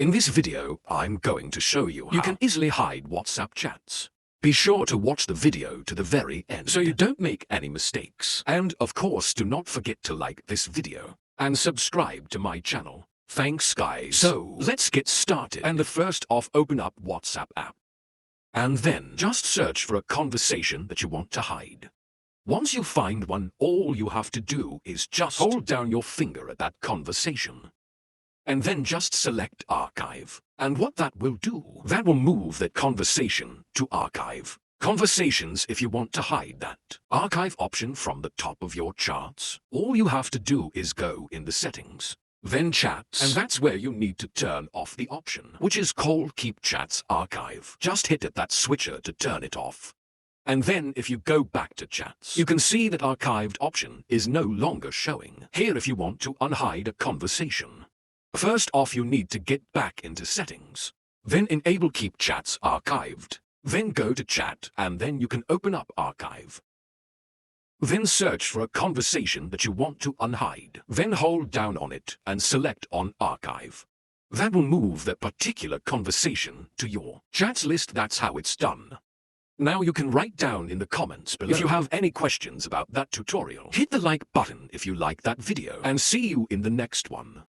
In this video, I'm going to show you how you can easily hide WhatsApp chats. Be sure to watch the video to the very end so you don't make any mistakes. And of course, do not forget to like this video and subscribe to my channel. Thanks guys. So let's get started. And first off, open up WhatsApp app. And then just search for a conversation that you want to hide. Once you find one, all you have to do is just hold down your finger at that conversation. And then just select Archive. And what that will do, that will move that conversation to Archive. Conversations, if you want to hide that Archive option from the top of your charts, all you have to do is go in the settings, then Chats, and that's where you need to turn off the option, which is called Keep Chats Archive. Just hit that switcher to turn it off. And then if you go back to Chats, you can see that Archived option is no longer showing. Here if you want to unhide a conversation. First off, you need to get back into Settings. Then enable Keep Chats Archived. Then go to Chat, and then you can open up Archive. Then search for a conversation that you want to unhide. Then hold down on it and select on Archive. That will move that particular conversation to your chats list. That's how it's done. Now you can write down in the comments below if you have any questions about that tutorial. Hit the like button if you like that video, and see you in the next one.